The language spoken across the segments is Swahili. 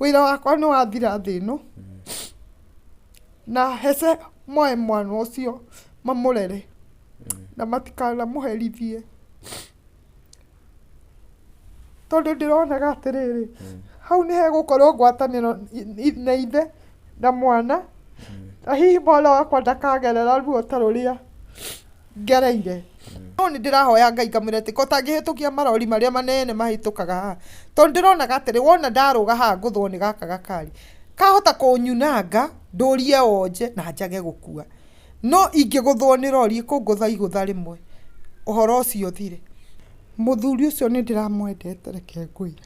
wira wakwa ni wathira thino na Hezeh moe mwana ucio mamurere na matikana muherithie tondu ndironaga atiriri hau ni hegukorwo ngwataniro na ithe na mwana na hihi mwana wakwa ndakagerera ruo ta ruria ngereire no ni ndirahoya Ngai ngamwira ati ko tangihitukia marori maria manene mahitukaga tondu ndironaga atiri wona ndaruga ha nguthwo ni gaka gakari kahota kunyunanga ndurie onje na njage gukua no ingiguthwo ni rori kungutha igutha rimwe uhoro ucio thire muthuri ucio ni ndiramwendete reke ngwira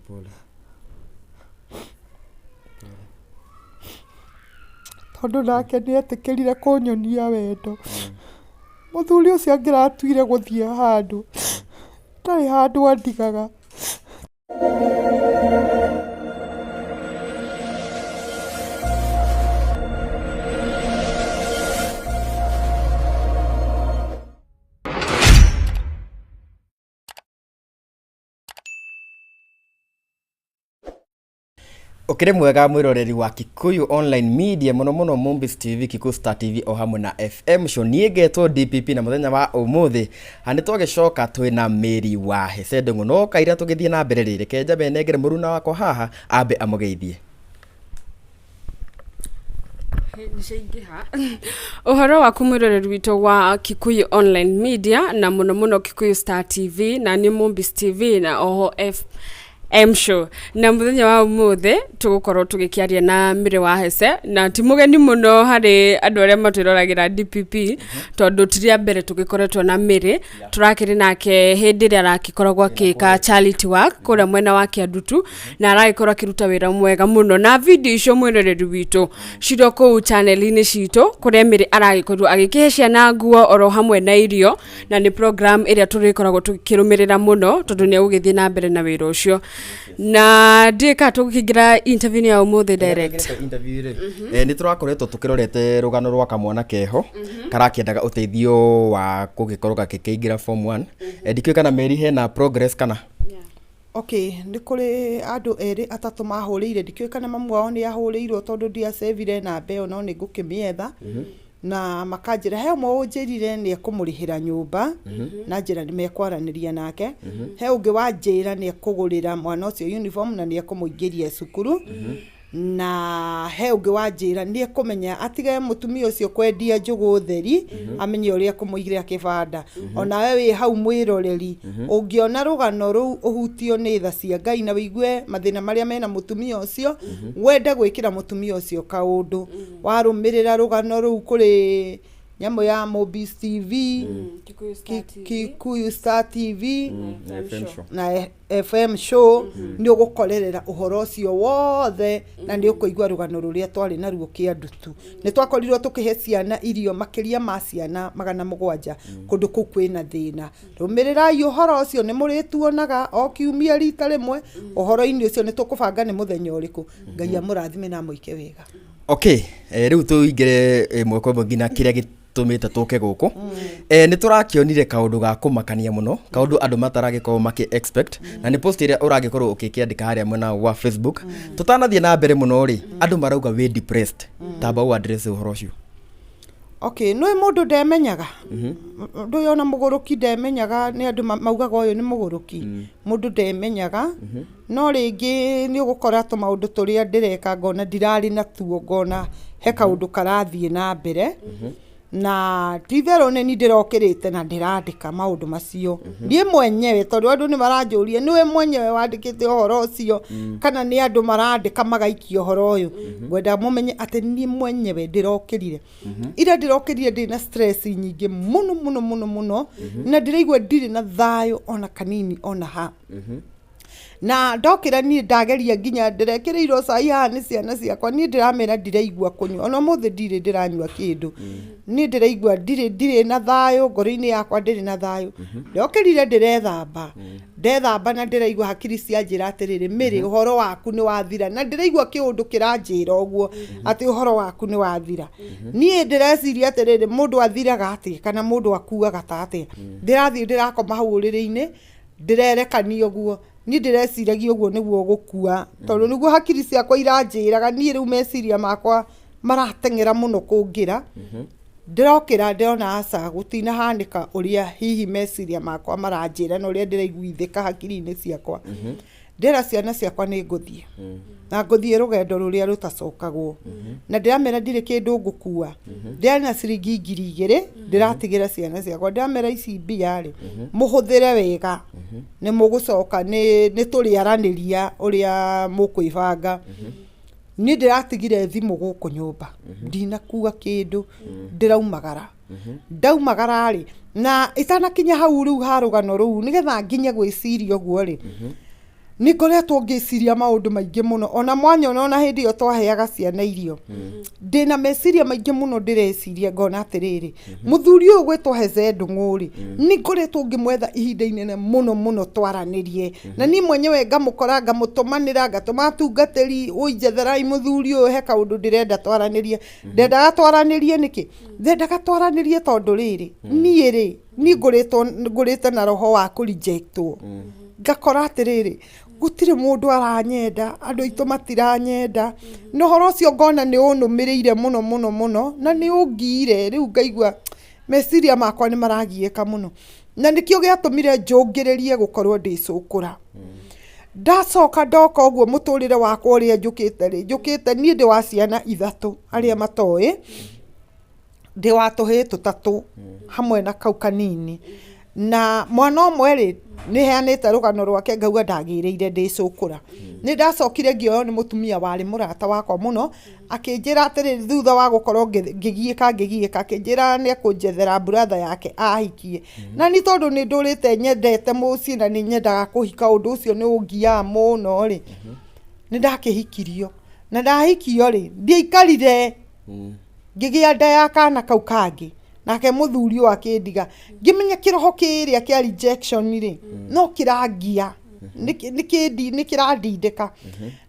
pole tondu nake ni etikirire kunyonia wendo muthuri ucio angiratuire guthie handu tari handu andigaga Ukire mwega mwiroreri wa Kikuyu online media muno Mombis TV, Kikuyu Star TV o hamwe na FM show niegetwo DPP na muthenya wa umuthi handi twagicoka twina meri wa Hezeh Ndungu no kaira tugithie na mbere riri kenja benengere muruna wako haha ambe amugeithie Uhoro wa kumwiroreri wito wa Kikuyu online media na muno Kikuyu Star TV na ni Mombis TV na oho show na muthenya wa umuthi tugukorwo tugikiaria na mire wa Hezeh na timugeni muno hari andu aria matwiragira DPP tondu tiria mbere tugikoretwo na mire turakiri nake hindi ria arakikoragwo akika charity work kuria mwena wa Kiandutu na aragikorwo akiruta wira mwega muno na video icio mwiroreri wito cirio ku channel-ini citu kuria mire aragikorwo agikiheshia na nguo oro hamwe na irio na ni program iria turikoragwo tukirumirira muno tondu ni ugithie na mbere na wira ucio na ndika tukigira interview ya umuthi direct interview ni turakoretwo tukirorete rugano rwa kamwana keho karakiendaga uteithio wa kugikorwo gakiingira form 1 ndikwe kana meri hena progress kana okay ni kuri andu eri atatu mahuriire ndikwe kana mamu wao ni ahuriirwo tondu ndia savire na mbeo no ni ngukimietha na makanjira he mo unjirire ni ekumurihira nyumba na njira ni mekwaraniria nake he ungi wanjira ni ekugurira mwana ucio uniform na ni ekumuingiria cukuru na he ungi wanjira ni ekumenya atige mutumia ucio kwendia njugu theri amenye uria kumuigira kibanda ona we wi hau mwiroreri ungiona rugano ru uhutio ni tha cia Ngai na wigue mathina maria mena mutumia ucio wende gwikira mutumia ucio kaundu warumirira rugano ru kuri nyamu ya Mombis TV Kikuyu Star TV na FM show ni ugukorerera uhoro ucio wothe na ni ukuigwa rugano ruria twari na ruo Kiandutu ni twakorirwo tukihe ciana irio makiria ma ciana 700 kundu ku kwina thina rumirirai uhoro ucio ni murituonaga o kiumia rita rimwe uhoro-ini ucio ni tukubanga ni muthenya uriku Ngai amurathime na muike wega okay riu tuingire mweko ngina kiria tumite tuke guku ni turakionire kaundu ga kumakania muno kaundu andu mataragikorwo maki expect na ni post iria uragikorwo ukikiandika haria mwena wa Facebook tutanathie na mbere muno ri andu marauga we depressed tamba u address uhoro ucio okay no mundu ndemenyaga ndu yona muguruki ndemenyaga ni andu maugaga uyu ni muguruki mundu ndemenyaga no ringi ni ugukora to maundu turia ndireka ngona ndirari na tuo ngona he kaundu karathie na mbere na tivero ne ni ndirokirite na ndirandika maundu macio nie mwenyewe tondu andu ni maranjuria niwe mwenyewe wandikite uhoro ucio kana ni andu marandika magaikio uhoro uyu ngwenda mumenye ati ni mwenyewe ndirokirire ira ndirokirire ndina stress nyingi muno na ndiraigwa ndiri na thayo ona kanini ona ha na ndokira ni ndageria nginya ndirekireirwo cai haha ni ciana ciakwa ni ndiramera ndiraigua kunywa ona mothe ndire ndiranyua kindu ni ndiraigua ndire na thayo ngoro-ini yakwa ndire na thayo ndokirire ndirethamba ndethamba na ndiraigua hakiri cia njira atiriri miri uhoro waku ni wathira na ndiraigua kiundu kiranjira uguo ati uhoro waku ni wathira ni ndireciria atiriri mundu athiraga ati kana mundu akuaga ta ati ndirathii ndirakoma hau uriri-ini ndirerekania uguo ni ndireciragia uguo niguo gukua tondu niguo hakiri ciakwa iranjiraga ni riu meciria makwa maratengera muno kungira ndirokira ndona aca gutina hanika uria hihi meciria makwa maranjira na uria ndiraiguithika hakiri-ini ciakwa ndera ciana ciakwa ni nguthie na nguthie rugendo ruria rutacokagwo na ndiramera ndire kindu ngukua ndina ciringi 2,000 ndiratigira ciana ciakwa ndiramera ici mbia ri muhuthire wega ni mugucoka ni turiaraniria uria mukwibanga ni ndiratigire thimu guku nyumba ndinakua kindu ndiraumagara ndaumagara ri na itanakinya hau riu harugano riu nigetha nginye gwiciria uguo ri ni ngoretwo ngiciria maundu maingi muno ona mwanya ona hindi yo twaheaga ciana irio ndina meciria maingi muno ndireciria ngona atiriri muthuri uyu gwitwo Hezeh Ndungu ri ni ngoretwo ngimwetha ihinda inene muno twaranirie na ni mwenyewe ngamukora ngamutumanira ngatuma tungatiri uijetherai muthuri uyu he kaundu ndirenda twaranirie ndendaga twaranirie niki ndendaga twaranirie tondu riri ni ri ni ngurite na roho wa ku rejectwo ngakora atiriri gutire mundu aranyenda andu aitu matiranyenda no horo cio ngona ni unumirire muno na ni ungire riu ngaigua meciria makwa ni maragieka muno na nikio giatumire njungiririe gukorwo ndicukura ndacoka ndoka uguo muturire wakwa uria njukite ni ndi wa ciana 3 aria matoi ndi wa tuhi 3 hamwe na kau kanini na mwana umwe ri ni heanite rugano rwake ngauga ndagireire ndicukura ni ndacokire ngioyo ni mutumia wari murata wakwa muno akinjira atiri thutha wa gukorwo ngigieka akinjira ni akunjethera brother yake ahikie na ni tondu ni ndurite nyendete muci na ni nyendaga kuhika undu ucio ni ungia muno ri ni ndakihikirio na ndahikio ri ndiaikarire ngigia nda ya kana kau kangi nake muthuri wa kindiga ngimenya kiroho kiria kia rejection ri no kirangia nikirandindika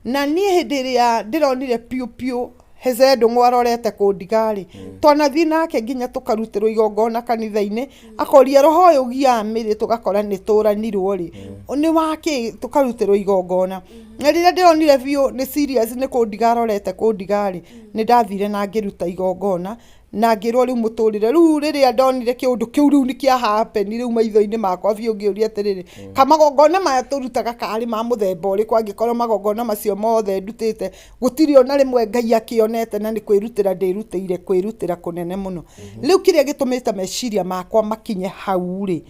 na ni hindi ria ndironire piu Hezeh Ndungu arorete kundigari twanathi nake nginya tukarutirwo igongona kanitha-ini akoria roho uyu giamiri tugakora ni turanirwo ri ni wake tukarutirwo igongona na riria ndironire biu ni serious ni kundiga arorete kundigari ni ndathire na ngiruta igongona na ngirwo riu muturire riu riria ndonire kiundu kiu riu nikia happen riu maitho-ini makwa biu ngiuria atiriri kamagongona maya turutaga kari ma muthemba uri kwangikorwo magongona macio mothe ndutite gutiri ona rimwe Ngai akionete na ni kwirutira ndirutire kwirutira kunene muno riu kiria gitumite meciria makwa makinye hau ri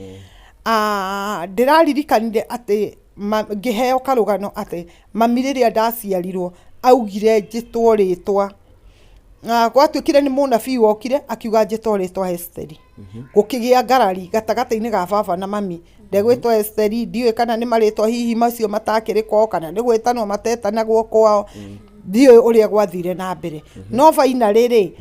ndiraririkanire ati ngiheo karugano ati mami riria ndaciarirwo augire njitwo ritwa gwatuikire ni munabii wokire akiuga njitwo ritwa Esteri gukigia ngarari gatagata-ini ga baba na mami ndegwitwo Esteri ndiwe kana ni maritwa hihi macio matakiri kwao kana ni gwitanwo matetanagwo kwao ndiwe uria gwathire na mbere no faina riri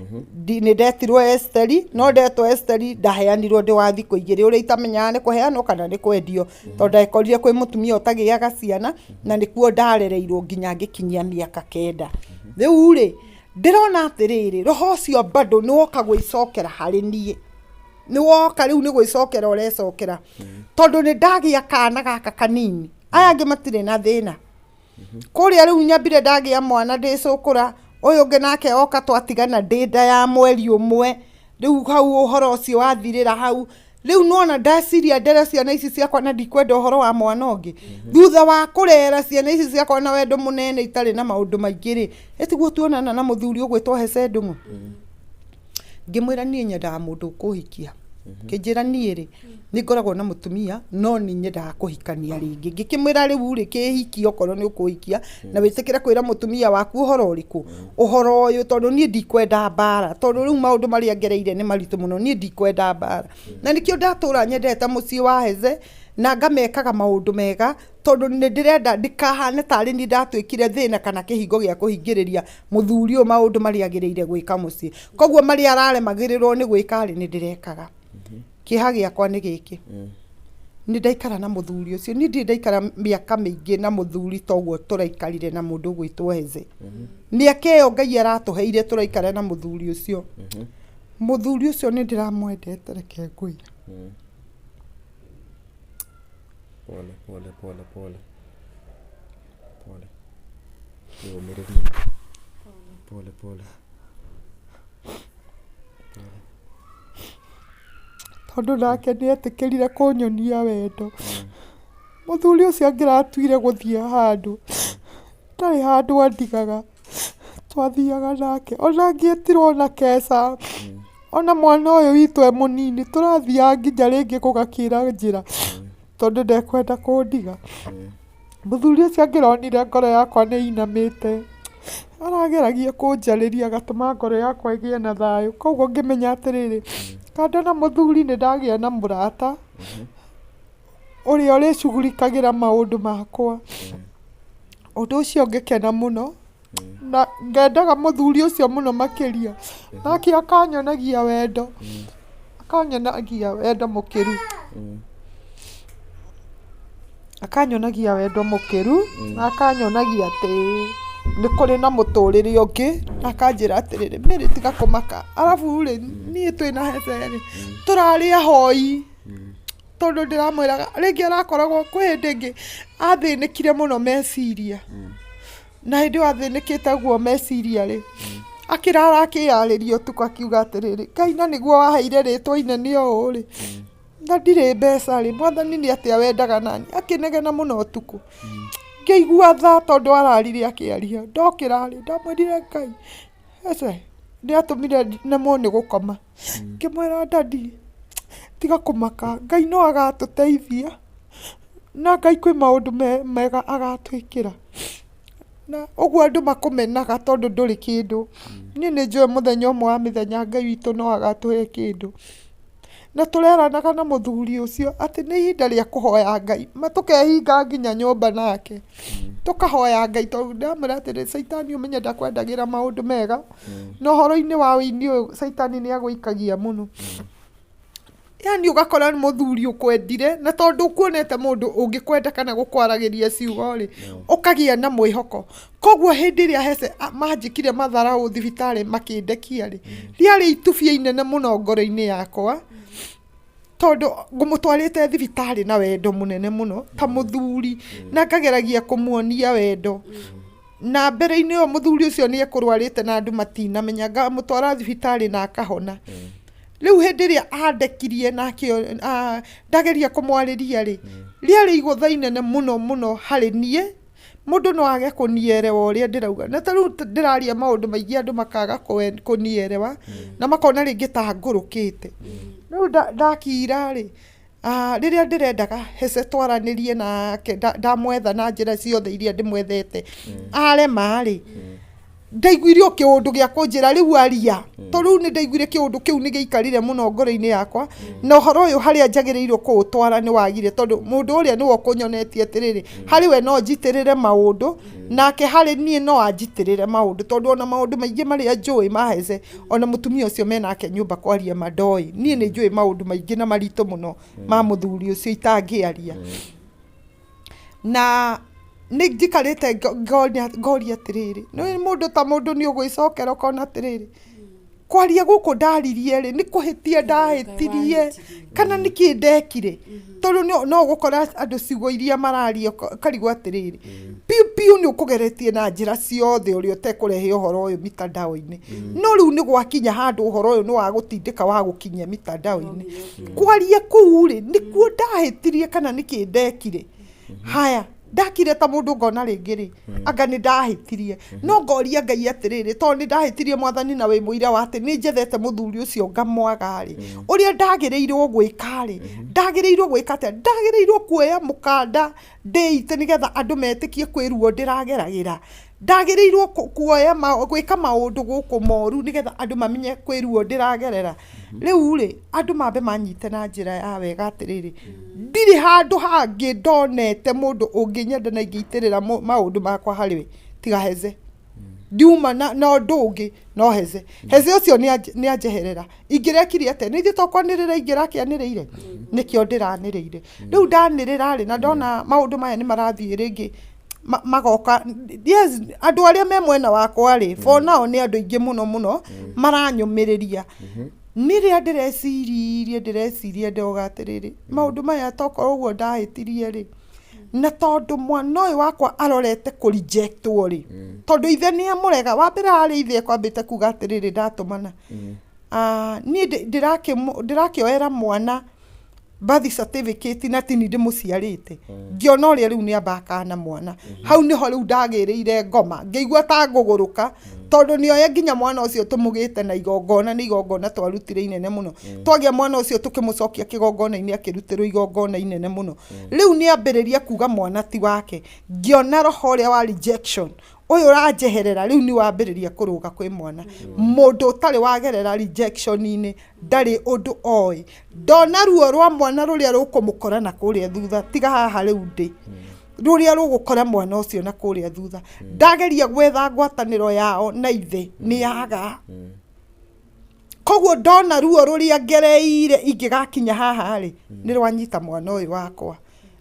ni ndetirwo Esteri no ndetwo Esteri ndaheanirwo ndi wa thiku igiri uria itamenyaga ni kuheanwo kana ni kwendio tondu ndekorire kwi mutumia utagiaga ciana na nikuo ndarereirwo nginya ngikinyia miaka 9 riu ri ndirona atiriri roho ucio bado ni woka gwicokera hari nie ni woka riu ni gwicokera urecokera tondu ni ndagia kana gaka kanini aya angi matire na thina kuria riu nyambire ndagia mwana ndicukura uyu ngi nake oka twatigana ndinda ya mweri umwe riu hau uhoro ucio wathirira hau riu nona ndasiria ndera ciana ici ciakwa na ndikwenda uhoro wa mwana ungi thutha wa kurera ciana ici ciakwa na wendo munene itari na maundu maingi ri etiguo tuonana na muthuri ugwitwo Hezeh Ndungu ngimwira nie nyendaga mundu kuhikia kinjira nie ri ni ngoragwo na mutumia no ni nyendaga kuhikania ringi ngikimwira riu ri kihiki okorwo ni ukuhikia na witikira kwira mutumia waku uhoro uriku uhoro uyu tondu nie ndikwenda mbara tondu riu maundu maria ngereire ni maritu muno nie ndikwenda mbara na nikio ndatura nyendete mucii wa Hezeh na ngamekaga maundu mega tondu ni ndirenda ndikahane tari ni ndatwikire thina kana kihingo gia kuhingiriria muthuri o maundu mari agiriire gwika mucii koguo mari araremagirirwo ni gwika ari ni ndirekaga kiha giakwa ni giki ni ndaikara na muthuri ucio ni ndaikara miaka mingi na muthuri toguo turaikarire na mundu gwitwo Hezeh miaka iyo Ngai aratuheire turaikara na muthuri ucio muthuri ucio ni ndiramwendete reke ngui pole tondu nake ni etikirire kunyonia wendo muthuri ucio angiratuire guthie handu ndari handu andigaga twathiaga nake ona ngietirwo na kesa ona mwana uyu witu e munini turathia nginya ringi gugakira njira tondu ndekwenda kundiga muthuri ucio angironire ngoro yakwa ni inamite arageragia kunjariria gatuma ngoro yakwa igie na thayu koguo ngimenya atiriri kanda na muthuri ni ndagia na murata uria uricugurikagira maundu makwa undu ucio ngikena muno na ngendaga muthuri ucio muno makiria nake akanyonagia wendo mukiru akanyonagia wendo mukiru na akanyonagia ati ni kuri na muturire ungi akanjira atiriri miri tiga kumaka arafu ri nie twina Hezeh turari ahoi tondu ndiramwiraga ringi arakoragwo kwi hindi ingi athinikire muno meciria na hindi athinikite guo meciria ri akirara akiyariria utuku akiuga atiriri Ngai na niguo waheire ritwa inene ũũ ri na ndire mbeca ri mwathani ni atia wendaga nani akinegena muno utuku ngĩigua tha tondu ararire akiaria ndokira ri ndamwirire Ngai Hezeh ni atumire nemwo ni gukoma ngimwira dadi tiga kumaka Ngai no agatuteithia na Ngai kwi maundu mega agatwikira na uguo andu makumenaga tondu nduri kindu ni njue muthenya umwe wa mithenya Ngai witu no agatuhe kindu na tureranaga na muthuri ucio ati ni ihinda ria kuhoya Ngai matukehinga nginya nyumba nake tukahoya Ngai tondu ndamwira atiri Saitani umenye ndakwendagira maundu mega no horo-ini wa wini uyu Saitani ni agwikagia muno yani ugakora muthuri ukwendire na tondu kuonete mundu ungikwenda kana gukwaragiria ciugo ri ukagia na mwihoko koguo hindi ria Hezeh manjikire matharau thibitari makindekia ri riari itufia inene muno ngoro-ini yakwa tondu ngumutwarite thibitari na wendo munene muno ta muthuri na ngageragia kumuonia wendo na mbere-ini yo muthuri ucio ni ekurwarite na andu matinamenya ngamutwara thibitari na akahona riu hindi ria andekirie nakio ndageria kumwariria ri riari igutha inene muno hari nie mundu no age kunierewa uria ndirauga na taru ndiraria maundu maingi andu makaga kunierewa na makona ringi ta ngurukite riu ndakira ri riria ndirendaga Hezeh twaranirie nake ndamwetha na njira ciothe iria ndimwethete arema ri ndaiguire kiundu gia kunjira riu aria tondu ni ndaiguire kiundu kiu ni giikarire muno ngoro-ini yakwa na uhoro uyu haria njagirirwo kuutwara ni wagire tondu mundu uria niwo kunyonetie atiriri hari we no njitirire maundu nake hari nie no anjitirire maundu tondu ona maundu maingi maria njui ma Hezeh ona mutumia ucio menake nyumba kwaria mandoi nie ni njui maundu maingi na marito muno ma muthuri ucio itangiaria na ni njikarite ngoria atiriri no mundu ta mundu ni ugwicokera ukona atiriri kwaria guku ndaririe ri ni kuhitia ndahitirie kana niki ndekire tondu no gukora andu ciugo iria mararia karigwa atiriri piu ni ukugeretie na njira ciothe uri utekurehe uhoro uyu mitandao-ini no riu ni gwakinya handu uhoro uyu ni wa gutindika wa gukinya mitandao-ini kwaria kuu ri nikuo ndahitirie kana niki ndekire haya ndakire ta mundu ngona ringi ri anga ni ndahitirie no ngoria Ngai atiriri tondu ni ndahitirie mwathani na wi muira wa ati ni njethete muthuri ucio ngamwaga ri uria ndagireirwo gwika ri ndagireirwo gwika ati ndagireirwo kuoya mukanda ndeite nigetha andu metikie kwiruo ndirageragira ndagĩrĩirwo kuoya gwĩka maũndũ gũkũ moru nĩgetha andũ mamenye kwĩruo ndĩragerera rĩu rĩ andũ mambe manyite na njĩra ya wega atĩrĩrĩ ndirĩ handũ hangĩ ndonete mũndũ ũngĩnyenda na ingĩitĩrĩra maũndũ makwa harĩ we tiga Hezeh ndiuma na ũndũ ũngĩ no Hezeh ũcio nĩ anjeherera ingĩrekire atĩa nĩ ithuĩ tokwanĩrĩra ingĩrakĩanĩrĩire nĩkĩo ndĩranĩrĩire rĩu ndanĩrĩra rĩ na ndona maũndũ maya nĩ marathiĩ rĩngĩ magoka yes andũ arĩa me mwena wakwa rĩ for now nĩ andũ aingĩ mũno maranyũmĩrĩria nĩrĩa ndĩreciria ndoga atĩrĩrĩ maũndũ maya tokorwo ũguo ndahĩtirie rĩ na tondũ mwana ũyũ wakwa arorete kũrejectwo rĩ tondũ ithe nĩ amũrega wambere harĩ ithe kwambĩte kuga atĩrĩrĩ ndatumana niĩ ndĩrakĩoera mwana birth certificate na tini ndĩmũciarĩte ngĩona ũrĩa rĩu nĩ ambakana mwana hau nĩho rĩu ndagĩrĩire ngoma ngĩigua ta ngũgũrũka tondũ nĩoye nginya mwana ũcio tũmũgĩte na igongona nĩ igongona twarutire inene mũno twagĩa mwana ũcio tũkĩmũcokia kĩgongona-inĩ akĩrutĩrwo igongona inene mũno rĩu nĩ ambĩrĩria kuga mwana ti wake ngĩona roho ũrĩa wa rejection ũyũ ũranjeherera rĩu nĩ wambĩrĩria kũrũga kwĩ mwana mũndũ ũtarĩ wagerera rejection-inĩ ndarĩ ũndũ oĩ ndona ruo rwa mwana rũrĩa rũkũmũkora na kũrĩa thutha tiga haha rĩu ndĩ rũrĩa rũgũkora mwana ũcio na kũrĩa thutha ndageria gwetha ngwatanĩro yao na ithe nĩ yaga koguo ndona ruo rũrĩa ngereire ingĩgakinya haha rĩ nĩ rwanyita mwana ũyũ wakwa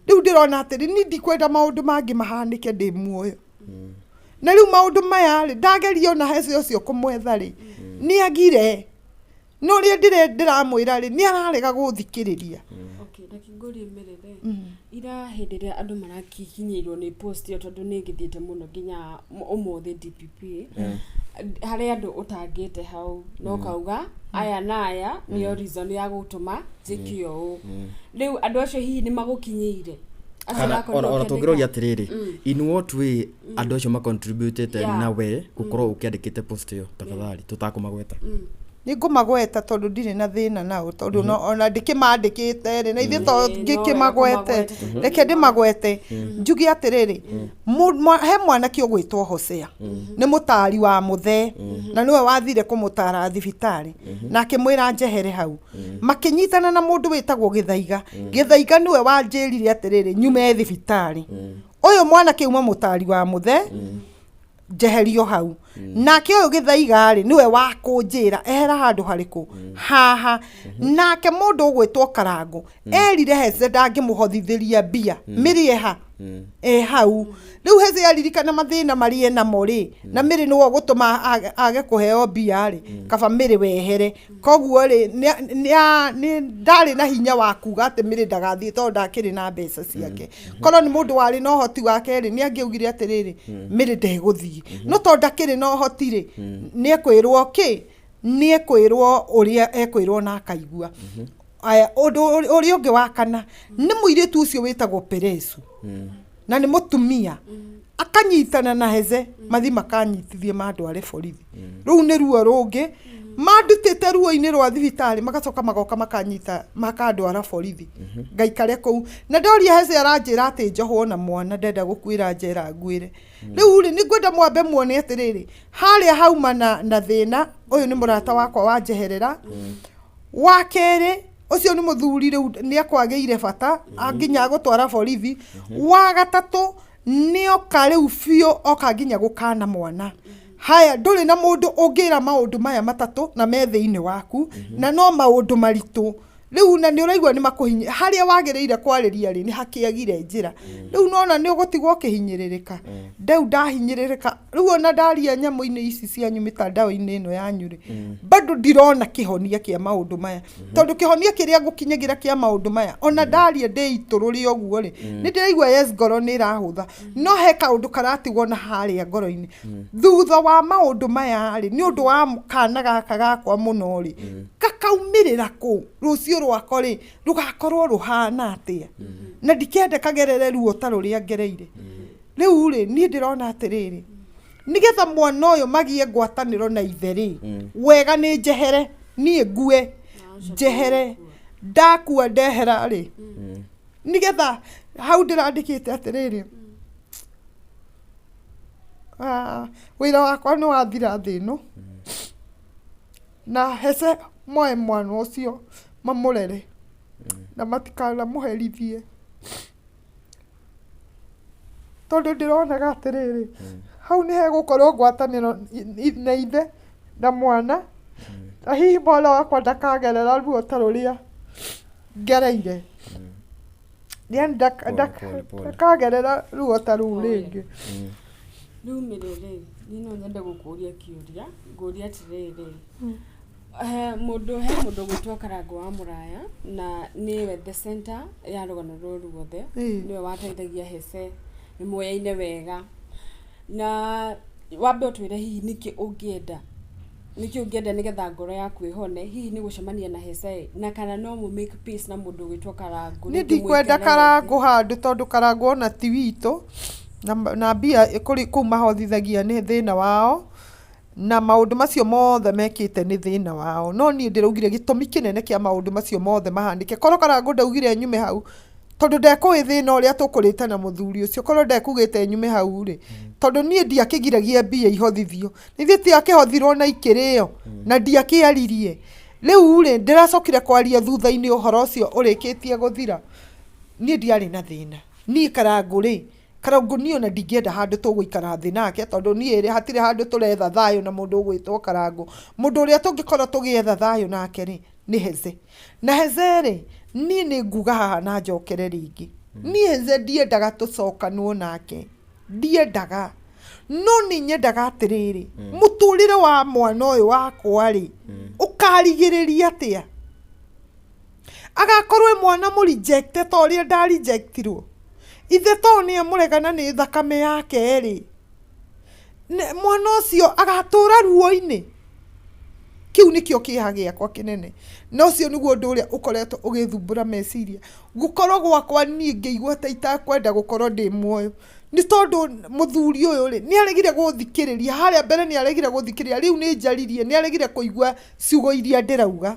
rĩu ndĩrona atĩrĩ niĩ ndikwenda maũndũ mangĩ mahanĩke ndĩ muoyo na rĩu maũndũ maya rĩ ndageria ona Hezeh ũcio kũmwetha rĩ nĩ agire no rĩrĩa ndĩramwĩra rĩ nĩ ararega gũthikĩrĩria ngũrie merere ira hĩndĩ ĩrĩa andũ marakikinyĩirwo nĩ post ĩyo tondũ nĩ ĩgĩthiĩte mũno nginya ũmũthĩ DPP harĩ andũ ũtangĩte hau no kauga aya na aya nĩyo reason ya gũtũma njĩke ũũ rĩu andũ acio hihi nĩ magũkinyĩire ona tũngĩroria atĩrĩrĩ in what way andũ acio macontributed na we gũkorwo ũkĩandĩkĩte post ĩyo tafadhali tũtakũmagweta nĩ ngũmagweta tondũ ndirĩ na thĩna nao tondũ ona ndĩkĩmandĩkĩte rĩ na ithuĩ to ngĩkĩmagwete reke ndĩmagwete njuge atĩrĩrĩ he mwanake ũgwĩtwo Hosea nĩ mũtari wa mũthee na nĩwe wathire kũmũtara thibitarĩ na akĩmwĩra njehere hau makĩnyitana na mũndũ wĩtagwo Gĩthaiga nĩwe wanjĩrire atĩrĩrĩ nyume thibitarĩ ũyũ mwanake uma mũtari wa mũthee njeherio hau nake ũyũ Gĩthaiga rĩ nĩwe wakũnjĩra ehera handũ harĩkũ haha nake mũndũ ũgwĩtwo Karangũ erire Hezeh ndangĩmũhothithĩria mbia mĩrĩeha hau rĩu Hezeh aririkana mathĩna marĩ namo rĩ na mĩrĩ nĩwe gũtũma age kũheo mbia rĩ kaba mĩrĩ wehere koguo rĩ ndarĩ na hinya wa kuga atĩ mĩrĩ ndagathiĩ tondũ ndakĩrĩ na mbeca ciake korwo nĩ mũndũ warĩ na ũhoti wake rĩ nĩ angĩaugire atĩrĩrĩ mĩrĩ ndegũthiĩ no tondũ ndakĩrĩ na ũhoti rĩ nĩ ekwĩrwo ũrĩa ekwĩrwo na akaigua aya ũrĩa ũngĩ wa kana nĩ mũirĩtu ũcio wĩtagwo Peresu na nĩ mũtumia akanyitana na Hezeh mathi makanyitithie mandware borithi rĩu nĩ ruo rũngĩ mandutĩte ruo-inĩ rwa thibitarĩ magacoka magoka makandwara borithi ngaikare kũu na ndoria Hezeh aranjĩra atĩ njohwo na mwana ndenda gũkuĩra njera nguĩre rĩu rĩ nĩ ngwenda mwambe muone atĩrĩrĩ harĩa hauma na thĩna ũyũ nĩ mũrata wakwa wanjeherera wa kerĩ ũcio nĩ mũthuri rĩu nĩ akwagĩire bata nginya gũtwara borithi wa gatatũ nĩ oka rĩu biũ oka nginya gũkana mwana haya ndũrĩ na mũndũ ũngĩra maũndũ maya matatũ na me thĩinĩ waku na no maũndũ maritũ rĩu na nĩ ũraigua nĩ makũhinyĩrĩria harĩa wagĩrĩire kwarĩria rĩ nĩ hakĩagire njĩra rĩu nona nĩ ũgũtigwo ũkĩhinyĩrĩrĩka ndeu ndahinyĩrĩrĩka rĩu ona ndaria nyamũ-inĩ ici cianyu mĩtandao-inĩ ĩno yanyu rĩ bado ndirona kĩhonia kĩa maũndũ maya tondũ kĩhonia kĩrĩa ngũkinyagĩra kĩa maũndũ maya ona ndaria ndĩitũrũre ũguo rĩ nĩ ndĩraigua yes ngoro nĩ ĩrahũtha no he kaũndũ karatigwo na harĩa ngoro-inĩ thutha wa maũndũ maya rĩ nĩ ũndũ wa kana gaka gakwa mũno rĩ gakaumĩrĩra kũ rũciũ rwako rĩ rũgakorwo rũhana atĩa na ndikende kagerere ruo ta rũrĩa ngereire rĩu rĩ niĩ ndĩrona atĩrĩrĩ nĩgetha mwana ũyũ magie ngwatanĩro na ithe rĩ wega nĩ njehere niĩ ngue njehere ndakua ndehera rĩ nĩgetha hau ndĩrandĩkĩte atĩrĩrĩ wĩra wakwa nĩ wathira thĩ ĩno na Hezeh moe mwana ũcio mamũrere na matikanamũherithie tondũ ndĩronaga atĩrĩrĩ hau nĩ hegũkorwo ngwatanĩro na ithe na mwana na hihi mwana wakwa ndakagerera ruo ta rũrĩa ngereire ndakagerera ruo ta rũu rĩngĩ rĩu mĩrĩrĩ niĩ no nyende gũkũria kĩũria ngũria atĩrĩrĩ mũndũ gwĩtwo Karangũ wa Mũraya na nĩwe the center ya rũgano rũrũ ruothe nĩwe wateithagia Hezeh nĩ muoyaine wega na wambe ũtwĩre hihi nĩkĩ ũngĩenda nĩgetha ngoro yaku ĩhone hihi nĩ gũcemania na Hezeh na kana no mu make peace na mũndũ gwĩtwo Karangũ nĩ ndikwenda Karangũ handũ tondũ Karangũ ona ti witũ na mbia kũu mahothithagia nĩ thĩna wao na maũndũ macio mothe mekĩte nĩ thĩna wao no niĩ ndĩraugire gĩtũmi kĩnene kĩa maũndũ macio mothe mahanĩke korwo Karangũ ndaugire nyume hau tondũ ndekũĩ thĩna ũrĩa tũkũrĩte na mũthuri ũcio korwo ndekugĩte nyume hau rĩ tondũ niĩ ndiakĩgiragia mbia ihothithio nĩthiĩ tiakĩhothirwo na ikĩrĩo na ndiakĩaririe rĩu rĩ ndĩracokire kwaria thutha-inĩ ũhoro ũcio ũrĩkĩtie gũthira niĩ ndiarĩ na thĩna niĩ Karangũ niĩ ona ndingĩenda handũ tũgũikara thĩ nake tondũ niĩ hatirĩ handũ tũretha thayũ na mũndũ ũgwĩtwo Karangũ mũndũ ũrĩa tũngĩkorwo tũgĩetha thayũ nake rĩ nĩ Hezeh na Hezeh rĩ niĩ nĩ nguga haha na njokere rĩngĩ niĩ Hezeh ndiendaga tũcokanwo nake ndiendaga no nĩ nyendaga atĩrĩrĩ mũtũrĩre wa mwana ũyũ wakwa rĩ ũkarigĩrĩria atĩa agakorwo mwana mũrejecte ta ũrĩa ndarejectirwo ithe to nĩ amũregana nĩ thakame yake rĩ mwana ũcio agatũra ruo-inĩ kiu nĩkĩo kĩeha gĩakwa kĩnene na ũcio nĩguo ũndũ ũrĩa ũkoretwo ũgĩthumbũra meciria gũkorwo gwakwa niĩ ngĩigua ta itakwenda gũkorwo ndĩ muoyo nĩ tondũ mũthuri ũyũ rĩ nĩ aregire gũthikĩrĩria harĩa mbere nĩ aregire gũthikĩrĩria rĩu nĩ njaririe nĩ aregire kũigua ciugo iria ndĩrauga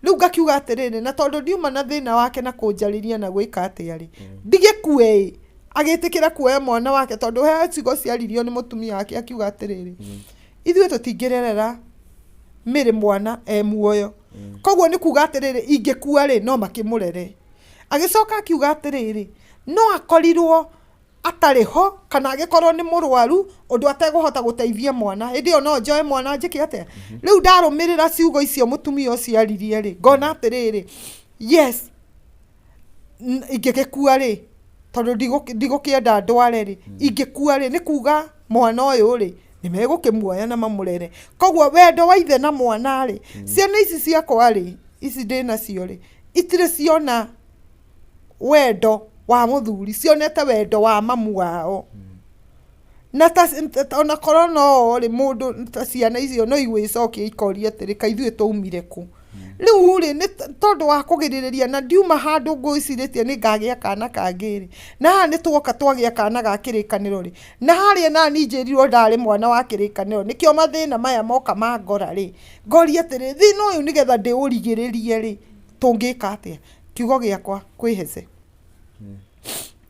rĩu ngakiuga atĩrĩrĩ na tondũ ndiuma na thĩna wake na kũnjarĩria na gwĩka atĩa rĩ ndigĩkue agĩtĩkĩra kuoya mwana wake tondũ he ciugo ciaririo nĩ mũtumia wake akiuga atĩrĩrĩ ithuĩ tũtingĩrerera mĩrĩ mwana muoyo koguo nĩ kuga atĩrĩrĩ ingĩkua rĩ no makĩmũrere agĩcoka akiuga atĩrĩrĩ no akorirwo atarĩ ho kana agĩkorwo nĩ mũrwaru ũndũ ategũhota gũteithia mwana hĩndĩ ĩyo no njoe mwana njĩke atĩa rĩu ndarũmĩrĩra ciugo icio mũtumia ũcio aririe rĩ ngona atĩrĩrĩ yes ingĩgĩkua rĩ tondũ ndigũkĩenda ndware rĩ ingĩkua rĩ nĩ kuga mwana ũyũ rĩ nĩ megũkĩmuoya na mamũrere koguo wendo wa ithe na mwana rĩ ciana ici ciakwa rĩ ici ndĩ nacio rĩ itirĩ ciona wendo wa mũthuri cionete wendo wa mamu wao na ona korwo no rĩ mũndũ ta ciana icio no igwĩcokia ikoria atĩrĩ ka ithuĩ twaumire kũ rĩu rĩ nĩ tondũ wa kũgirĩrĩria na ndiuma handũ ngwĩcirĩtie nĩ ngagĩa kana kangĩ rĩ na haha nĩ tuoka twagĩa kana ga kĩrĩkanĩro rĩ na harĩa nani njĩrirwo ndarĩ mwana wa kĩrĩkanĩro nĩkĩo mathĩna maya moka mangora rĩ ngoria atĩrĩ thĩna ũyũ nĩgetha ndĩũrigĩrĩrie rĩ tũngĩka atĩa kiugo gĩakwa kwĩ Hezeh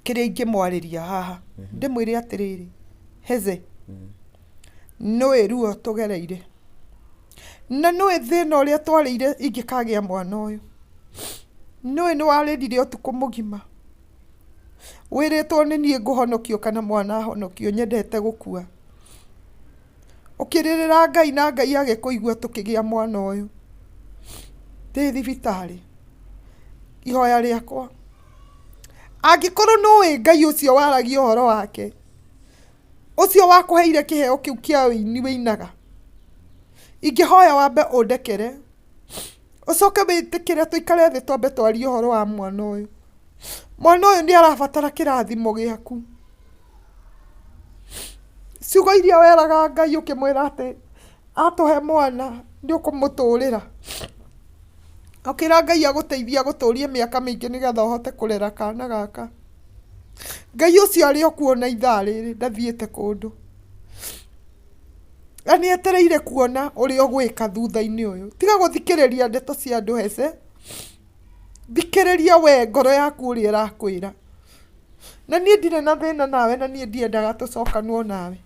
kĩrĩa ingĩmwarĩria haha ndĩmwĩre atĩrĩrĩ Hezeh nĩwe ruo tũgereire na nĩwe thĩna ũrĩa twarĩire ingĩkagĩa mwana ũyũ nĩwe nĩ warĩrire ũtukũ mũgima wĩrĩtwo nĩ niĩ ngũhonokio kana mwana ahonokio nyendete gũkua ũkĩrĩrĩra Ngai na Ngai agĩkũigua tũkĩgĩa mwana ũyũ ndĩ thibitarĩ ihoya rĩakwa angĩkorwo nĩwe Ngai ũcio waragia ũhoro wake ũcio wakũheire kĩheo kĩu kĩa ũini wĩinaga ingĩhoya wambe ũndekere ũcoke wĩtĩkĩre tũikare thĩ twambe twarie ũhoro wa mwana ũyũ nĩ arabatara kĩrathimo gĩaku ciugo iria weraga Ngai ũkĩmwĩra atĩ atũhe mwana nĩ ũkũmũtũrĩra ũkĩra Ngai agũteithia gũtũrie mĩaka mĩingĩ nĩgetha ũhote kũrera kana gaka Ngai ũcio arĩ okuona ithaa rĩrĩ ndathiĩte kũndũ na nĩ etereire kuona ũrĩa ũgwĩka thutha-inĩ ũyũ tiga gũthikĩrĩria ndeto cia andũ Hezeh thikĩrĩria we ngoro yaku ũrĩa ĩrakwĩra na niĩ ndirĩ na thĩna nawe na niĩ ndiendaga tũcokanwo nawe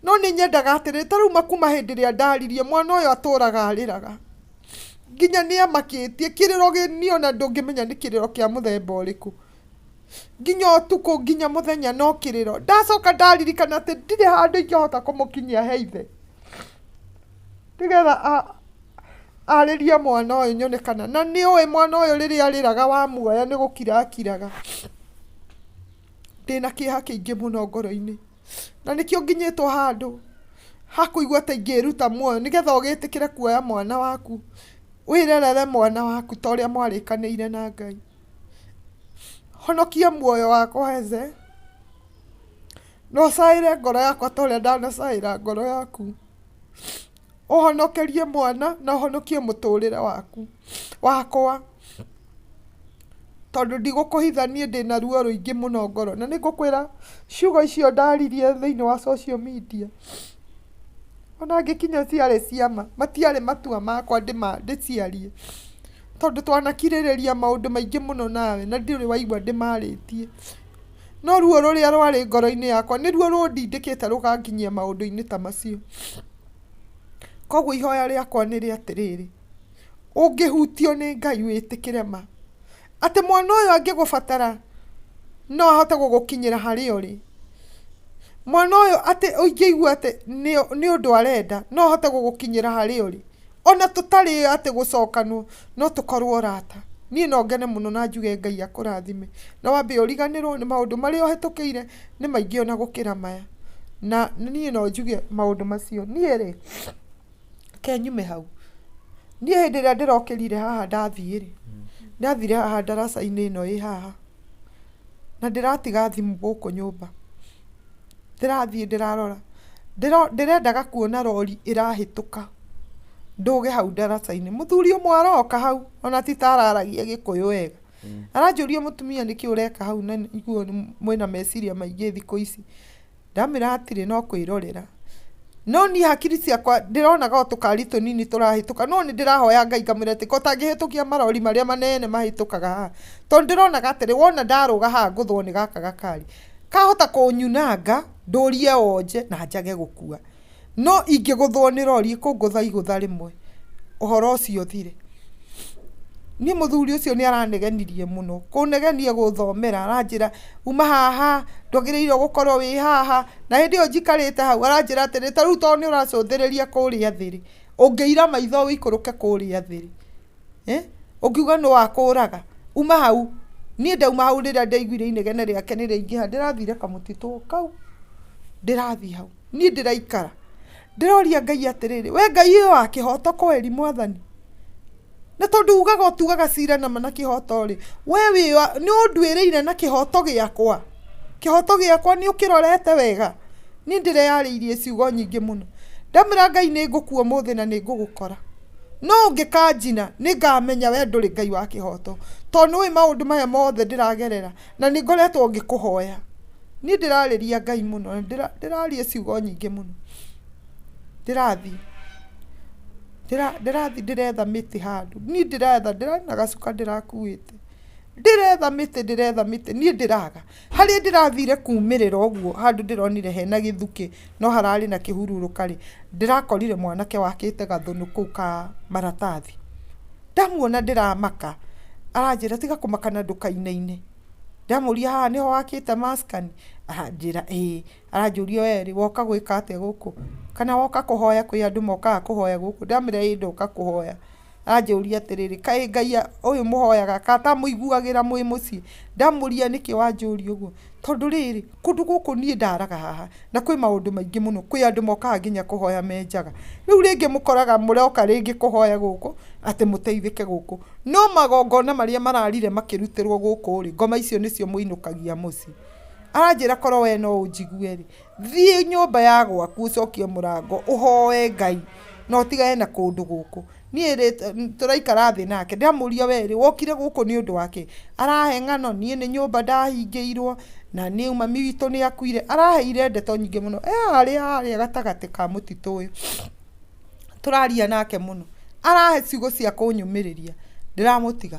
no nĩ nyendaga atĩrĩ taruma kuma hĩndĩ ĩrĩa ndaririe mwana ũyũ atũraga arĩraga nginya nĩ amakĩtie kĩrĩro gĩni ona ndũngĩmenya nĩ kĩrĩro kĩa mũthemba ũrĩkũ nginya ũtukũ nginya mũthenya no kĩrĩro ndacoka ndaririkana atĩ ndirĩ handũ ingĩhota kũmũkinyia Hezeh nĩgetha arĩria mwana ũyũ nyonekana na nĩ ũĩ mwana ũyũ rĩrĩa arĩraga wa muoya nĩ gũkira akiraga ndĩna kĩeha kĩingĩ mũno ngoro-inĩ na nĩkĩo nginyĩtwo handũ hakũigua ta ingĩruta muoyo nĩgetha ũgĩtĩkĩre kuoya mwana waku wĩrerere mwana waku ta ũrĩa mwarĩkanĩire na Ngai honokia muoyo wakwa Hezeh na ũcaĩre ngoro yakwa ta ũrĩa ndanacaĩra ngoro yaku ũhonokerie mwana na ũhonokie mũtũrĩre wakwa tondũ ndigũkũhitha niĩ ndĩna ruo rũingĩ mũno ngoro na nĩngũkwĩra ciugo icio ndaririe thĩinĩ wa social media ona ngĩkinya ciarĩ ciama matiarĩ matua makwa ndĩciarie tondũ twanakirĩrĩria maũndũ maingĩ mũno nawe na ndĩrĩ waigua ndĩmarĩtie no ruo rũrĩa rwarĩ ngoro-inĩ yakwa nĩ ruo rũndindĩkĩte rũkanginyia maũndũ-inĩ ta macio koguo ihoya rĩakwa nĩ rĩ atĩrĩrĩ ũngĩhutio nĩ Ngai wĩtĩkĩre ma atĩ mwana ũyũ angĩgũbatara no ahote gũgũkinyĩra harĩa ũrĩ mwana ũyũ atĩ ũingĩigua atĩ nĩ ũndũ arenda no ahote gũgũkinyĩra harĩa ũrĩ ona tũtarĩ atĩ gũcokanwo no tũkorwo rata niĩ no ngene mũno na njuge Ngai akũrathime na wambe ũriganĩrwo nĩ maũndũ marĩa ũhetũkĩire nĩ maingĩ ona gũkĩra maya na niĩ no njuge maũndũ macio niĩ rĩ kenyume hau niĩ hĩndĩ ĩrĩa ndĩrokĩrire haha ndathire haha ndaraca-inĩ ĩno ĩ haha na ndĩratiga thimũ gũkũ nyũmba ndĩrathiĩ ndĩrarora ndĩrendaga kuona rori ĩrahĩtũka ndũge hau ndaraca-inĩ mũthuri ũmwe aroka hau ona ti ta araragia Gĩkũyũ wega aranjũria mũtumia nĩkĩ ũreka hau na iguo mwĩna meciria maingĩ thikũ ici ndamĩra hatirĩ no kwĩrorera no niĩ hakiri ciakwa ndĩronaga o tũkari tũnini tũrahĩtũka no nĩ ndĩrahoya Ngai ngamwĩra atĩ ko tangĩhĩtũkia marori marĩa manene mahĩtũkaga haha tondũ ndĩronaga atĩrĩ wona ndarũga haha ngũthwo nĩ gaka gakari kahota kũnyunanga ndũrie wonje na njage gũkua no ingĩgũthwo nĩ rori kũngũtha igũtha rĩmwe ũhoro ũcio thire niĩ mũthuri ũcio nĩ aranegenirie mũno kũnegenia gũthomera aranjĩra uma haha ndwagĩrĩirwo gũkorwo wĩ haha na hĩndĩ ĩyo njikarĩte hau aranjĩra atĩrĩ ta rĩu tondũ nĩ ũracũthĩrĩria kũrĩa thĩrĩ ũngĩira maitho wĩikũrũke kũrĩa thĩrĩ ũngiuga nĩ wakũraga uma hau niĩ ndauma hau rĩrĩa ndaiguire inegene rĩake nĩ rĩingĩha ndĩrathire kamũtitũ kau ndĩrathiĩ hau niĩ ndĩraikara ndĩroria Ngai atĩrĩrĩ we Ngai ũyũ wa kĩhoto kweri mwathani na tondũ ugaga ũtugaga cira na mana kĩhoto rĩ we nĩ ũnduĩrĩire na kĩhoto gĩakwa nĩ ũkĩrorete wega niĩ ndĩreyarĩirie ciugo nyingĩ mũno ndamĩra Ngai nĩ ngũkua mũthĩ na nĩ ngũgũkora no ũngĩkanjina nĩ ngamenya we ndũrĩ Ngai wa kĩhoto tondũ nĩũĩ maũndũ maya mothe ndĩragerera na nĩ ngoretwo ngĩkũhoya niĩ ndĩrarĩria Ngai mũno na ndĩraria ciugo nyingĩ mũno ndĩrathiĩ ndĩretha mĩtĩ handũ niĩ ndĩretha na gacuka ndĩrakuĩte ndĩretha mĩtĩ niĩ ndĩraga harĩa ndĩrathire kumĩrĩra ũguo handũ ndĩronire hena gĩthukĩ no hararĩ na kĩhurũrũka rĩ ndĩrakorire mwanake wakĩte gathũnũ kũu ka maratathi ndamuona ndĩramaka aranjĩra tiga kũmakana ndũkaine-ine ndamũria haha nĩho wakĩte maskani aranjĩra aranjũria werĩ woka gwĩka atĩa gũkũ kana woka kũhoya kwĩ andũ mokaga kũhoya gũkũ ndamĩra ndoka kũhoya anjũria atĩrĩrĩ kaĩ Ngai ũyũ mũhoyaga katamũiguagĩra mwĩ mũciĩ ndamũria nĩkĩ wanjũria ũguo tondũ rĩrĩ kũndũ gũkũ niĩ ndaraga haha na kwĩ maũndũ maingĩ mũno kwĩ andũ mokaga nginya kũhoya menjaga rĩu rĩngĩ mũkoraga mũroka rĩngĩ kũhoya gũkũ atĩ mũteithĩke gũkũ no magongona marĩa mararire makĩrutĩrwo gũkũ rĩ ngoma icio nĩcio mũinũkagia mũciĩ aranjĩra korwo we no ũnjigue rĩ thiĩ nyũmba ya gwaku ũcokie mũrango ũhoe Ngai no tigane na kũndũ gũkũ niĩ tũraikara thĩ nake ndamũria werĩ wokire gũkũ nĩ ũndũ wake arahe ng'ano niĩ nĩ nyũmba ndahingĩirwo na nĩ mami witũ nĩ akuire araheire ndeto nyingĩ mũno harĩa gatagatĩ ka mũtitũ ũyũ tũraria nake mũno arahe ciugo cia kũnyũmĩrĩria ndĩramũtiga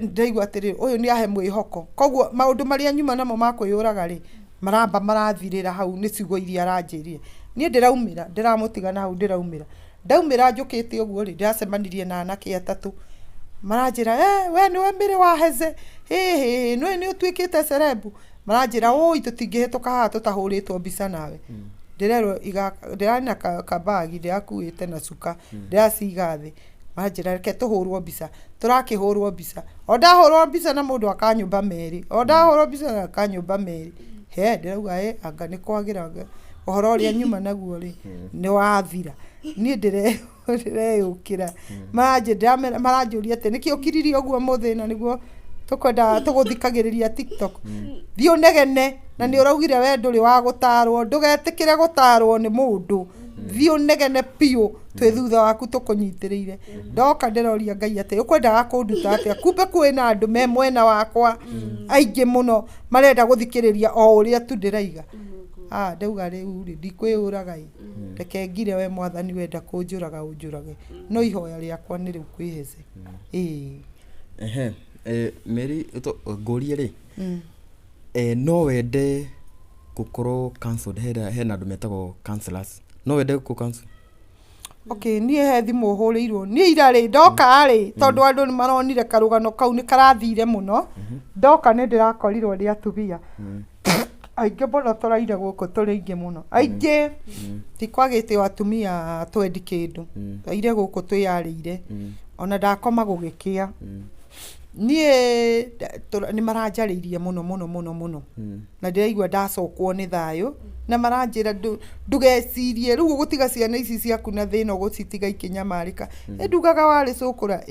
ndaigua atĩrĩ ũyũ nĩ ahe mwĩhoko koguo maũndũ marĩa nyuma namo ma kwĩyũraga rĩ maramba marathirira hau ni ciugo iria aranjirie ni ndiraumira ndiramutigana hau ndiraumira ndaumira njukite uguo ri ndiracemanirie na anake atatu maranjira we ni we Miri wa Hezeh ni utwikite cerebu maranjira oi tutingihituka haha tutahuritwo mbica nawe ndirero ndirana kabagi ndirakuite na cuka ndiraciga thi maranjira reke tuhurwo mbica turakihurwo mbica o ndahurwo mbica na mundu akanyumba meri o ndahurwo mbica na akanyumba meri ndirauga anga ni kwagiraga uhoro uria nyuma naguo ri ni wathira ni ndireyukira maranjuria ati niki ukiririe uguo muthina niguo tukwenda tuguthikagiriria TikTok thi unegene na ni uraugire we nduri wa gutarwo ndugetikire gutarwo ni mundu thi unegene piu twi thutha waku tukunyitiriire ndoka ndiroria Ngai ati ukwendaga kunduta atia kumbe kwina andu me mwena wakwa aingi muno marenda guthikiriria o uria tu ndiraiga ndauga riu ri ndikwiyuraga reke ngire we mwathani wenda kunjuraga unjurage no ihoya riakwa ni riu kwi Hezeh Mary ngorie ri no wende gukorwo cancelled hena andu metagwo counselors no wende ku cancel nie he thimu hurirwo nie ira ri ndoka ri tondu andu ni maronire karugano kau ni karathire muno ndoka ni ndirakorirwo ri atubia aingi muno turaire guku turi ingi muno aingi tikwagite atumia twendi kindu aire guku twiyarire ona ndakoma gugikia nie ni maranjaririe muno na ndiraigua ndacokwo ni thayo na maranjira ndugecirie riu gutiga ciana ici ciaku na thina gucitiga ikinyamarika ndugaga wari cukura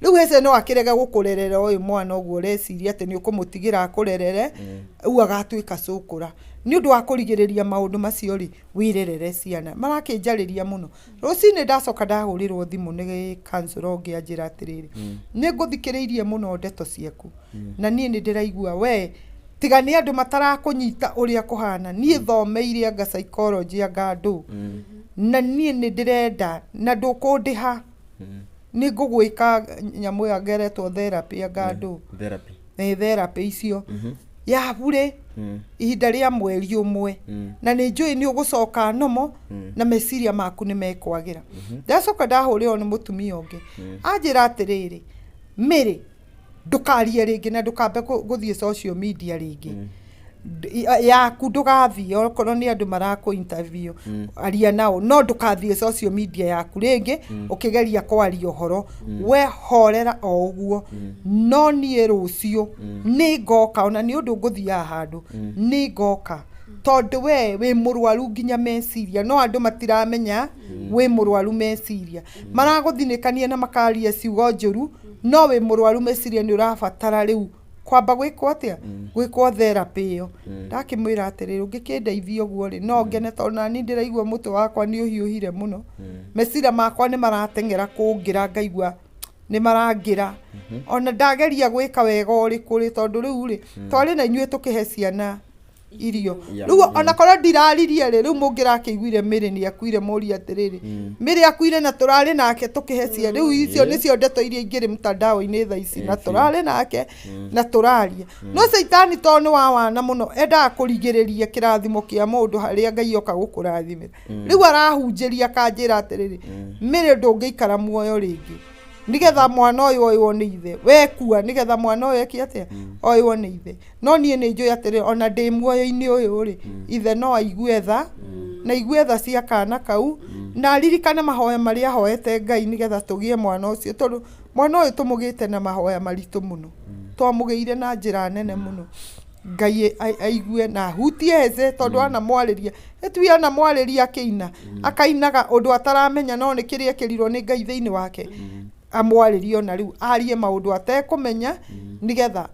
riu Hezeh no akirega gukurerera uyu mwana uguo reciria ati ni ukumutigira akurerere u agatwika cukura ni undu wa kurigiriria maundu macio ri wirerere ciana marakinjariria muno rucini ndacoka ndahurirwo thimu ni cancel ongi anjira atiriri ni nguthikiriirie muno ndeto ciaku na nie ni ndiraigua we tiga ni andu matarakunyita uria kuhana nie thomeire anga psychology anga andu na nie ni ndirenda na ndukundiha ni ngugwika nyamu ya ngeretwo therapy anga andu therapy icio ya bure ihinda ria mweri umwe na ni njui ni ugucoka nomo na meciria maku ni mekwagira ndacoka ndahurirwo ni mutumia ungi anjira atiriri Miri ndukarie ringi na ndukambe guthie social media ringi yaku ndugathie okorwo ni andu maraku interview aria nao no ndukathie social media yaku ringi ukigeria kwaria uhoro we horera o uguo no nie rucio ni ngoka ona ni undu nguthia handu ni ngoka tondu we murwaru nginya meciria no andu matiramenya we murwaru meciria maraguthinikania na makaria ciugo njuru no we murwaru meciria ni urabatara riu kwamba gwikwo atia gwikwo therapy yo ndakimwira atiriri ungikindeithia uguo ri no ngene tondu nani ndiraigua muti wakwa ni uhiuhire muno meciria makwa ni maratengera kungira ngaigua ni marangira ona ndageria gwika wega uri kuri tondu riu ri twari na inyue tukihe ciana irio riu ona korwo ndiraririe ri riu mungira akiguire Miri ni akuire muri atiriri Miri akuire na turari nake tukihe ciana riu icio nicio ndeto iria ingiri mtandao-ini tha ici na turari nake na turaria no Saitani tonu wa wana muno enda kurigiriria kirathimo kia mundu haria Ngai oka gukurathimira riu arahunjiria kanjira atiriri Miri ndungiikara muoyo ringi nigetha mwana uyu oywo ni ithe we kua nigetha mwana uyu eki atia oywo ni ithe no nie ni njui atiri ona ndi muoyo-ini uyu ri ithe no aigue tha na igue tha cia kana kau na ririkane mahoya maria hoete Ngai nigetha tugie mwana ucio tondu mwana uyu tumugite na mahoya maritu muno twamugeire na njira nene muno Ngai aigue na hutie Hezeh tondu ana mwariria etwi ana mwariria akiina akainaga undu ataramenya no ni kiria kirirwo ni Ngai thiini wake amwaririo na riu arie maundu atekumenya nigetha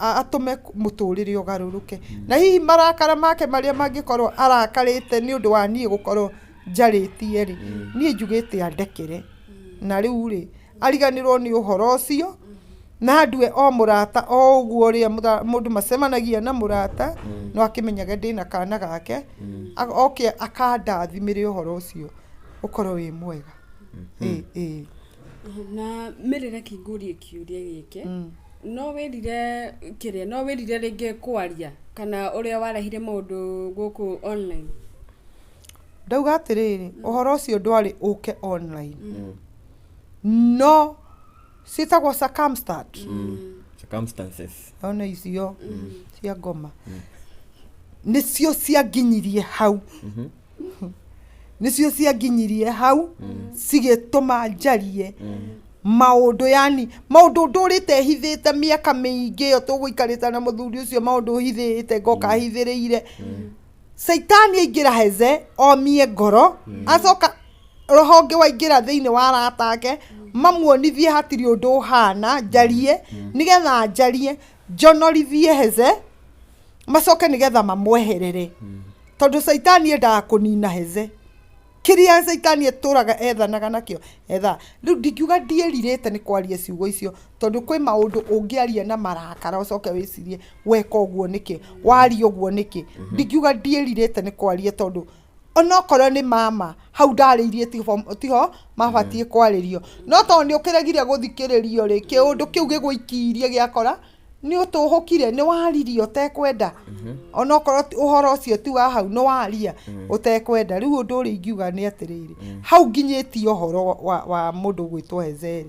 atume muturire ugaruruke na hihi marakara make maria mangikorwo arakarite ni undu wa nie gukorwo njaritie ri nie njugite andekere na riu ri ariganirwo ni uhoro ucio na ndue o murata o uguo ri mundu macemanagia na murata no akimenyaga ndina kana gake oke akandathimire uhoro ucio ukorwo wi mwega na Miri reke ngurie kiuria giki no wirire kiria no wirire ringi kwaria kana uria warahire maundu guku online ndauga atiriri uhoro ucio ndwari uke online no sitagwo circumstances ona icio cia ngoma nicio cianginyirie hau nicio cianginyirie hau cigituma njarie maundu yani maundu ndurite hithite miaka mingi yo tuguikarita na muthuri ucio maundu hithite ngoka hithiriire Saitani aingira Hezeh omie ngoro acoka rohonge waingira thiini wa ratake mamuonithie hatiri undu hana njarie nigetha njarie njonorithie Hezeh macoke nigetha mamweherere tondu Saitani endaga kunina Hezeh kiria Saitani eturaga ethanaga nakio riu ndingiuga ndieririte ni kwaria ciugo icio tondu kwi maundu ungiaria na marakara ucoke wicirie weka uguo niki waria uguo niki ndingiuga ndieririte ni kwaria tondu onokorwo ni mama hau ndariirie tiho mabatie kwaririo no tondu ni ukiregiria guthikiririo ri kiundu kiu gigwikirie giakora ni utuhukire ni waririo utekwenda onokorwo uhoro ucio ti wa hau no waria utekwenda riu undu uri ingiuga ni atiriri hau nginyitie uhoro wa mundu gwitwo Hezeh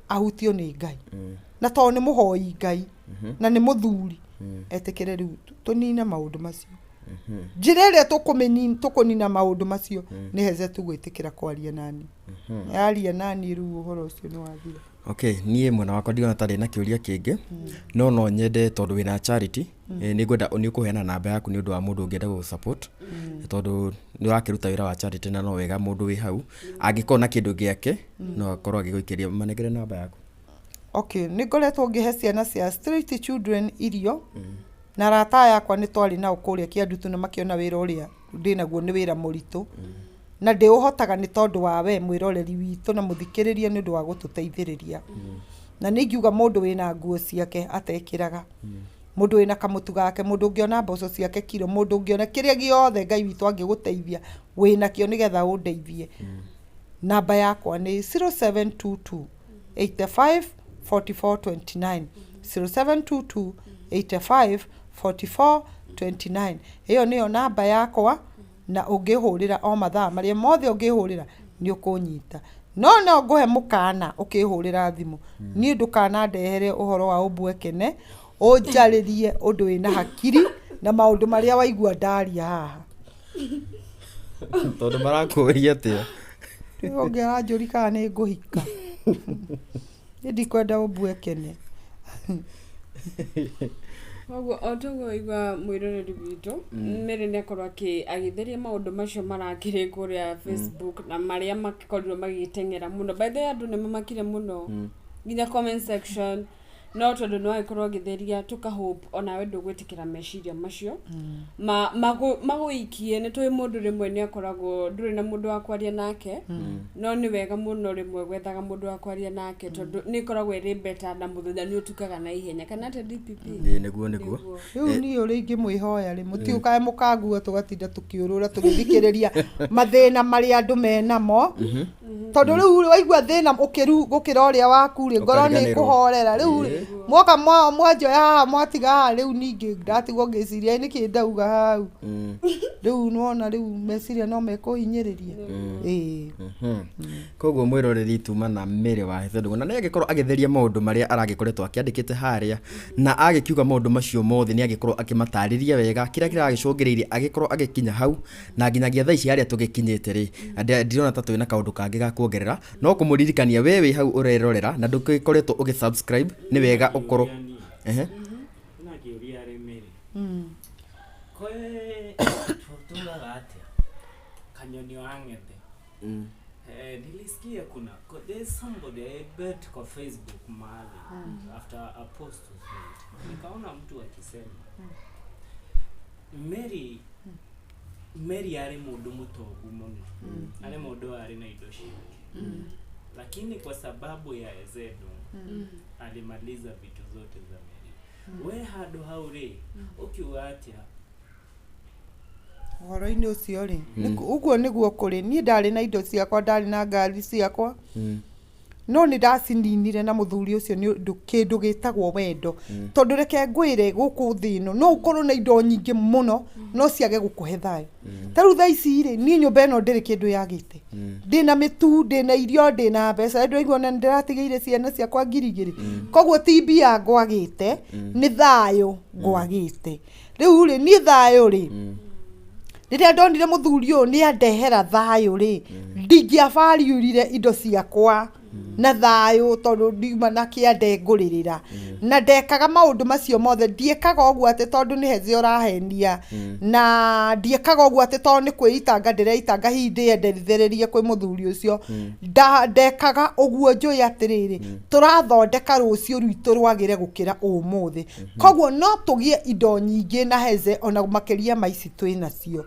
ahutio ni Ngai na tondu ni muhoi Ngai na ni muthuri etikire riu tunine maundu macio njira iria tukunina maundu macio ni Hezeh tugwitikira kwaria nani aria nani riu uhoro ucio ni wathira. Okay, niĩ mwena wakwa ndigona tarĩ na kĩũria kĩngĩ no nyende tondu wĩna charity nĩ ngwenda nĩ ũkũheana namba yaku nĩ ũndũ wa mũndũ ũngĩenda gũ support tondu nĩ wakĩruta wĩra wa charity na no wega mũndũ wĩ hau angĩkorwo na kĩndũ gĩake no akorwo agĩgũikĩria manengere namba yaku. Okay, nĩ ngoretwo ngĩhe ciana cia street children irio na rata yakwa nĩ twari na ũkũria Kĩandutu na makiona wĩra ũrĩa ndĩnaguo nĩ wĩra mũritũ na ndi uhotaga ni tondu wa we mwiroreri witu na muthikiriria ni ndu wa gututeithiriria na ningiuga mundu wina nguo ciake atekiraga mundu wina kamutu gake mundu ungiona mboco ciake kilo mundu ungiona kiria giothe Ngai witu angiguteithia wina kio nigetha undeithie namba yakwa ni 0722 85 44 29 0722 85 44 29 hiyo niyo namba yakwa na ungihurira o mathaa maria mothe ungihurira ni ukunyita no nguhe mukana ukihurira thimu ni ndukana ndehere uhoro wa ubwekene unjaririe undu wina hakiri na maundu maria waigua ndaria haha tondu marakuria atia ongera njuri kana ni nguhika ndikwenda ubwekene Ogo otogo igwa mwiroreri witu mere ne akorwo agitheria maundu macio marakire kuria Facebook na maria makikorirwo magitengera muno by the way andu ne mamakire muno nginya comment section no tondu no ikorwo githeria tuka hope ona we ndugwitikira meciria macio maguikie ni twi mundu rimwe ni akoragwo nduri na mundu wa kwaria nake no ni wega muno rimwe gwethaga mundu wa kwaria nake tondu ni ikoragwo iri better na muthenya ni utukaga na ihenya kana te DPP niguo riu ni uri ingi mwihoya ri mutiukae mukanguo tugatinda tukiurura tugithikiriria mathina mari andu menamo tondu riu waigua thina gukira uria waku ri ngoro ni kuhorera riu mwoka mwanjo ya mwatiga riu ningi ndatigwo ngiciria ni kindauga hau riu nona riu meciria no mekuhinyiriria koguo mwiroreri tuma na mere wa Hezeh Ndungu na nĩ agĩkorwo agĩtheria maũndũ marĩa aragĩkoretwo akĩandĩkĩte harĩa na agĩkiuga maũndũ macio mothe nĩ agĩkorwo akĩmatarĩria wega kĩrĩa kĩragĩcũngĩrĩirie agĩkorwo agĩkinya hau na nginyagia thaa ici harĩa tũgĩkinyĩte rĩ ndirona ta twĩ na kaũndũ kangĩ ga kuongerera no kũmũririkania we wĩ hau ũrerorera na ndũgĩkoretwo ũgĩ-subscribe nĩ wega ũkorwo na kĩũria rĩ mere kwe tutuga atia kanyoni wang'ete nilisikia there's somebody I bet kwa Facebook mahali after a post was made nikaona mtu akisema Mary ari mundu mutogu muno ari mundu ari na indo ciake lakini kwa sababu ya Hezeh Ndungu alimaliza vitu zote za Mary we hado hauri ukiuga atia horo-ini ucio ri uguo niguo kuri ni ndari na indo ciakwa ndari na ngari ciakwa no nä ndacininire na muthuri ucio nä ndå kä ndå gä tagwo wendo tondå reke ngwä gå kå thä ä no no ukorwo na indo nyingä må no no ciage gå kå he thayå ta rä u thaa ici rä niä nyå mba ä no ndä rä kä ndå yagä te ndä na mä tu ndä na irio ndä na mbeca ndå aigua na ndä ratigä ire ciana ciakwa ngirigä rä koguo ti mbia ngwagä te nä thayå ngwagä te rä u rä niä thayå rä rĩrĩa ndonire mũthuri ũyũ nĩ andehera thayũ rĩ ndingĩabariũrire indo ciakwa na thayũ tondũ ndiuma na kĩande ngũrĩrĩra na ndekaga maũndũ macio mothe ndiekaga ũguo atĩ tondũ nĩ Hezeh ũrahenia na ndiekaga ũguo atĩ tondũ nĩ kwĩitanga ndĩreitanga hihi ndĩenderitherĩrie kwĩ mũthuri ũcio ndekaga ũguo njũĩ atĩrĩrĩ tũrathondeka rũciũ rwitũ rwagĩre gũkĩra ũmũthĩ koguo no tũgĩe indo nyingĩ na Hezeh ona makĩria maici twĩ nacio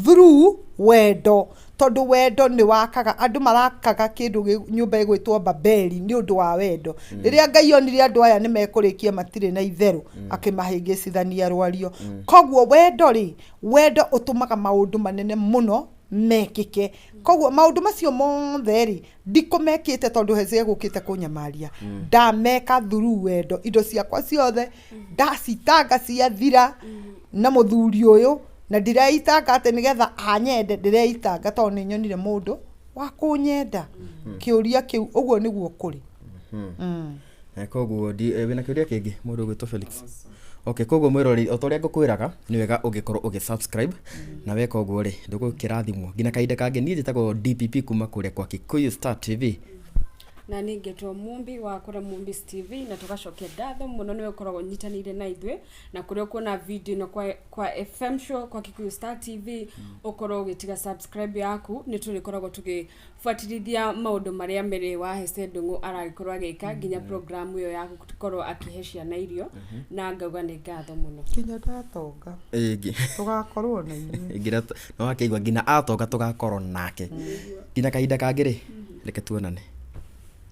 through wendo tondu wendo ni wakaga andu marakaga kindu nyumba igwitwo Babeli ni undu wa wendo riria Ngai onire andu aya ni mekurikia matire na itheru akimahingicithania rwario koguo wendo ri wendo utumaga maundu manene muno mekike koguo maundu macio mothe ri ndikumekite tondu Hezeh gukite kunyamaria ndameka through wendo indo ciakwa ciothe ndacitanga ciathira na muthuri uyu na ndireitanga ati nigetha anyende ndireitanga tondu ni nyonire mundu wa kunyenda kiuria kiu uguo niguo kuri koguo wina kiuria kingi mundu gwitwo Felix okay koguo mwirori otoria ngukwiraga ni wega ungikorwo ugisubscribe na weka uguo ri ndugukirathimwo ngina kainde kange nie njitagwo DPP kuma kuria kwa Kikuyu Star TV na ningetwo mumbi wa kura Mumbis TV na tugacokia ngatho muno niwe ukoragwo nyitanire na ithwe na kuria kuona video no kwa FM show kwa Kikuyu Star TV ukorwo ugitiga subscribe yaku ni turikoragwo tugifuatirithia maundu maria mere wa Hezeh Ndungu aragikorwo agika nginya program iyo yaku tukorwo akiheshia na irio na ngauga ni ngatho muno kinya ndatonga tugakorwo na inyuĩ ngira no akigwa ngina atonga tugakorwo nake ngina kahinda kangĩ rĩ reke tuonane